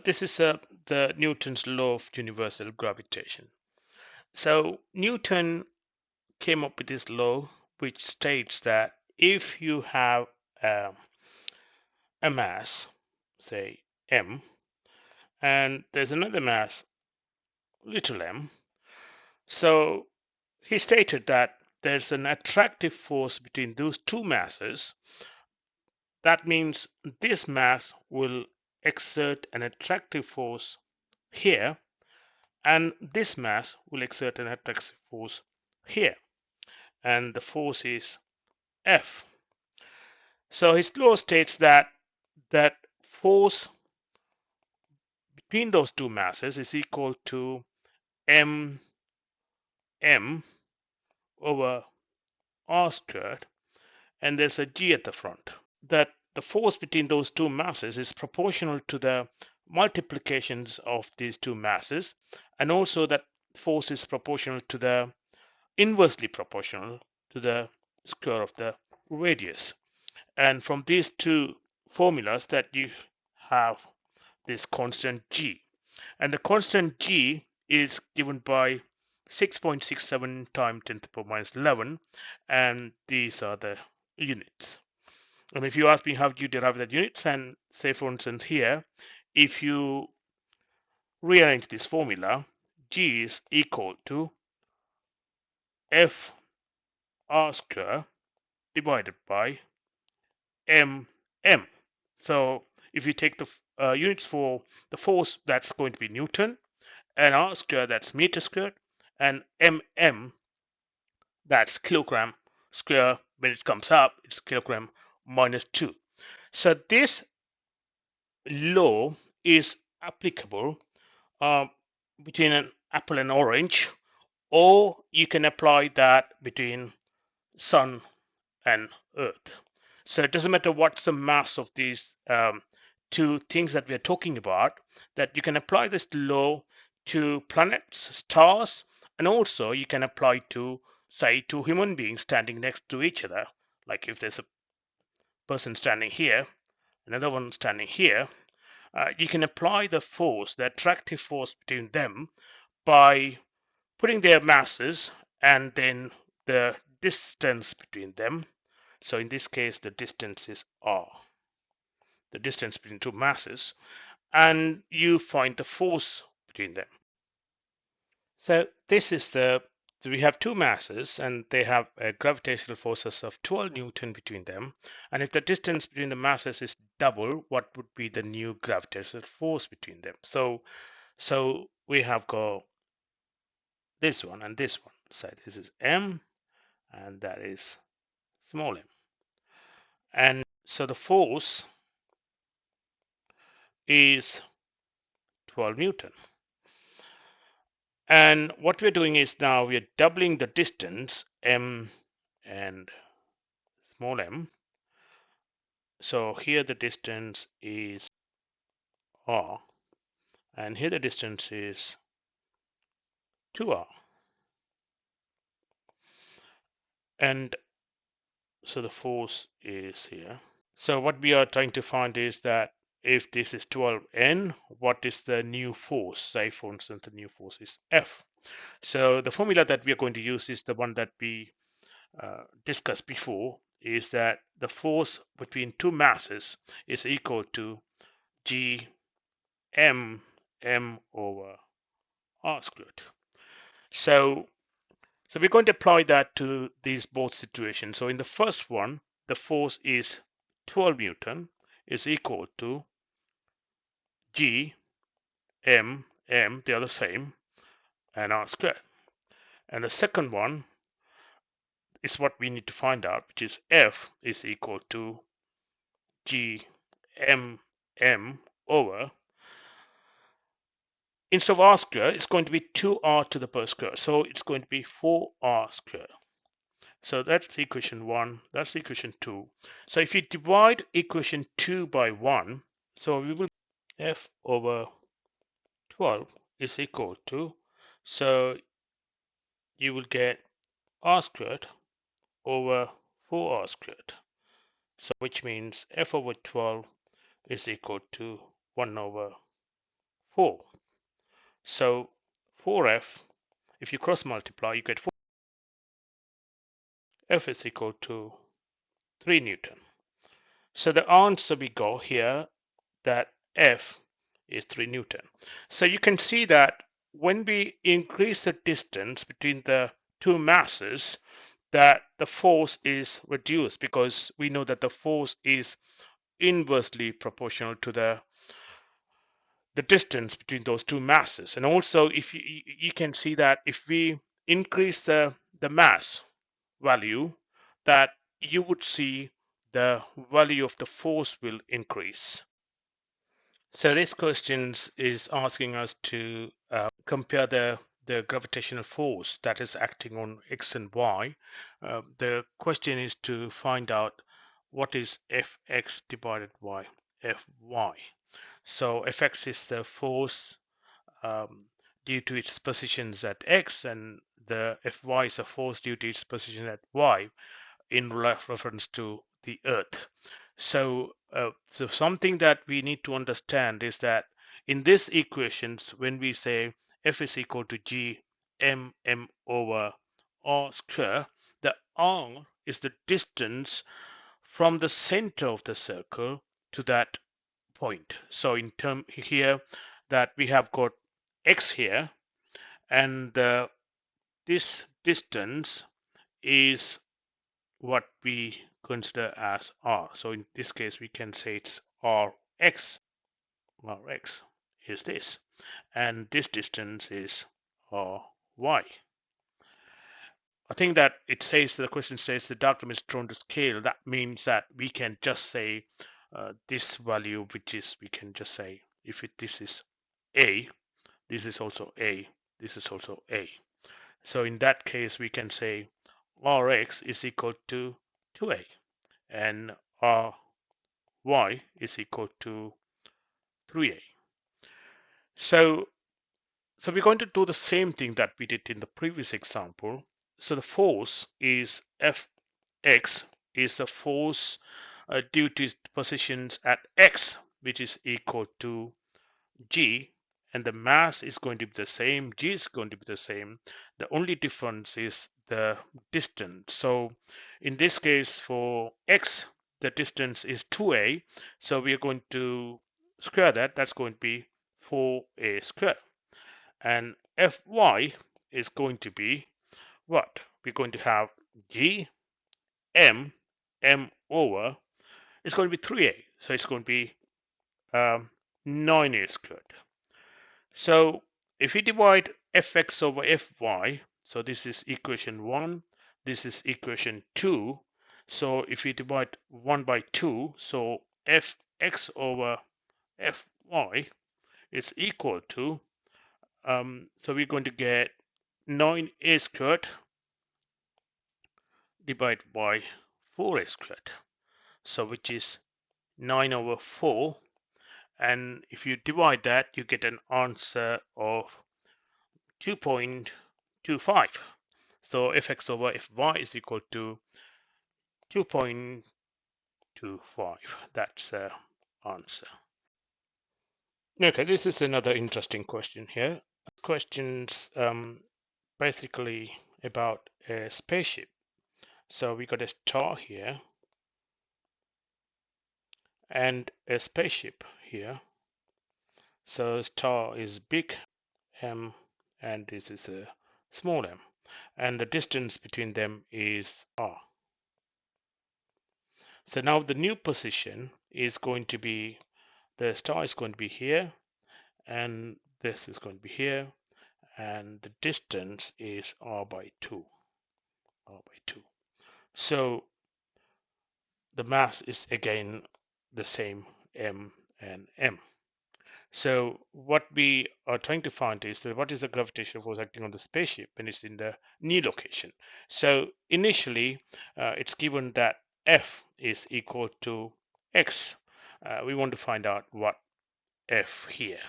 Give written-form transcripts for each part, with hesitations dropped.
This is the Newton's law of universal gravitation. So Newton came up with this law, which states that if you have uh, a mass, say m, and there's another mass, little m, so he stated that there's an attractive force between those two masses. That means this mass will exert an attractive force here, and this mass will exert an attractive force here, and the force is F. So his law states that force between those two masses is equal to m over r squared, and there's a g at the front. That the force between those two masses is proportional to the multiplications of these two masses, and also that force is proportional to the inversely proportional to the square of the radius. And from these two formulas that you have this constant g, and the constant g is given by 6.67 times 10 to the power minus 11, and these are the units. And if you ask me how do you derive the units, and say for instance here, if you rearrange this formula, g is equal to f r square divided by m. So if you take the units for the force, that's going to be Newton, and r square, that's meter squared, and that's kilogram square. When it comes up, it's kilogram minus 2. So this law is applicable uh, between an apple and orange, or you can apply that between sun and earth. So it doesn't matter what's the mass of these two things that we're talking about, that you can apply this law to planets, stars, and also you can apply to, say, two human beings standing next to each other. Like if there's a person standing here, another one standing here, you can apply the force, the attractive force between them by putting their masses and then the distance between them. So in this case, the distance is r, the distance between two masses, and you find the force between them. So this is so we have two masses and they have gravitational forces of 12 Newton between them. And if the distance between the masses is double, what would be the new gravitational force between them? So we have got this one and this one. So this is m and that is small m. And so the force is 12 Newton. And what we're doing is now we're doubling the distance m and small m. So here the distance is r, and here the distance is 2r. And so the force is here. So what we are trying to find is that if this is 12n, what is the new force? Say for instance, the new force is F. So the formula that we are going to use is the one that we discussed before, is that the force between two masses is equal to g m over r squared. So we're going to apply that to these both situations. So in the first one, the force is 12 Newton is equal to g m, they are the same, and r squared. And the second one is what we need to find out, which is F is equal to g m over, instead of r squared, it's going to be 2r to the power square. So it's going to be 4r squared. So that's equation 1, that's equation 2. So if you divide equation 2 by 1, so we will F over 12 is equal to, so you will get r squared over 4r squared. So which means F over 12 is equal to 1 over 4. So 4F, if you cross multiply, you get 4. F is equal to 3 Newton. So the answer we got here that F is 3 Newton. So you can see that when we increase the distance between the two masses, that the force is reduced because we know that the force is inversely proportional to the distance between those two masses. And also if you can see that if we increase the mass value, that you would see the value of the force will increase. So this question is asking us to compare the gravitational force that is acting on X and Y. The question is to find out what is Fx divided by Fy. So Fx is the force um, due to its positions at X, and the Fy is a force due to its position at Y in reference to the Earth. So something that we need to understand is that in this equations, when we say F is equal to G M over R square, the R is the distance from the center of the circle to that point. So in term here that we have got X here, and this distance is what we consider as R. So in this case, we can say it's Rx. Rx is this, and this distance is Ry. I think that it says the question says the diagram is drawn to scale. That means that we can just say this value, which is we can just say if this is A, this is also A, this is also A. So in that case, we can say Rx is equal to 2A. And Ry is equal to 3A. So we're going to do the same thing that we did in the previous example. So the force is Fx is the force due to its positions at X, which is equal to G, and the mass is going to be the same, G is going to be the same. The only difference is the distance. So in this case for X, the distance is 2A, so we are going to square that. That's going to be 4A squared. And Fy is going to be what? We're going to have G M over, it's going to be 3A, so it's going to be 9A squared. So if we divide Fx over Fy, so this is equation 1, this is equation 2. So if we divide 1 by 2, so Fx over Fy is equal to, so we're going to get 9A squared divided by 4A squared. So which is 9 over 4. And if you divide that, you get an answer of 2.25. So Fx over Fy is equal to 2.25. That's the answer. Okay, this is another interesting question here. Questions basically about a spaceship. So we got a star here and a spaceship here. So star is big M and this is a small m, and the distance between them is R. So now the new position is going to be, the star is going to be here, and this is going to be here, and the distance is R by 2. So the mass is again the same, M and M. So what we are trying to find is that what is the gravitational force acting on the spaceship when it's in the new location. So initially it's given that F is equal to X. We want to find out what F here.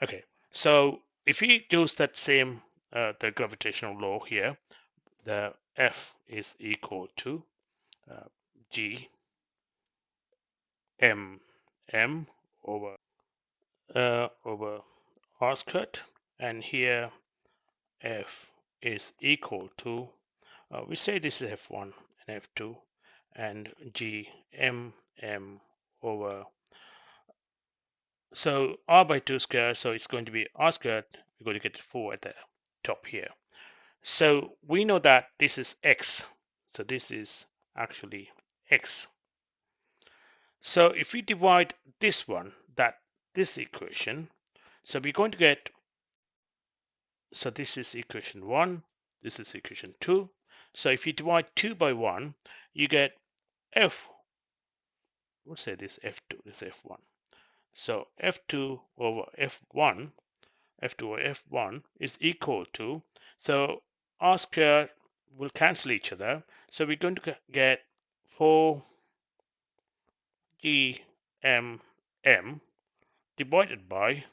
Okay, so if we use that same the gravitational law here, the F is equal to G M over over r squared, and here F is equal to, we say this is F1 and F2, and G M over, so r by 2 squared, so it's going to be r squared, we're going to get 4 at the top here. So we know that this is x, so this is actually x. So if we divide this one, this equation, so we're going to get, so this is equation 1, this is equation 2. So if you divide 2 by 1, you get f, we'll say this f2, this f1. So f2 over f1, f2 over f1 is equal to, so r squared will cancel each other. So we're going to get 4gmm divided by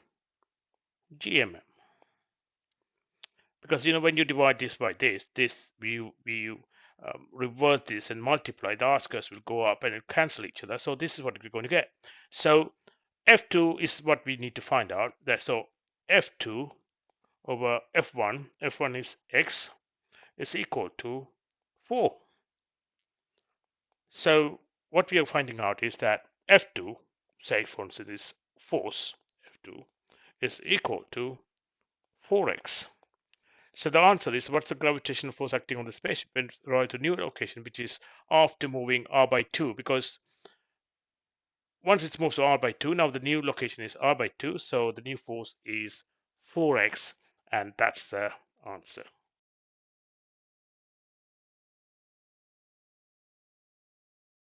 gmm. Because when you divide this by this we reverse this and multiply, the r squares will go up and it'll cancel each other. So this is what we're going to get. So f2 is what we need to find out. So f2 over f1, f1 is x, is equal to 4. So what we are finding out is that f2, say for instance, is force f2 is equal to 4x. So the answer is, what's the gravitational force acting on the spaceship when arrived to a new location, which is after moving r by 2, because once it's moved to r by 2, now the new location is r by 2, so the new force is 4x, and that's the answer.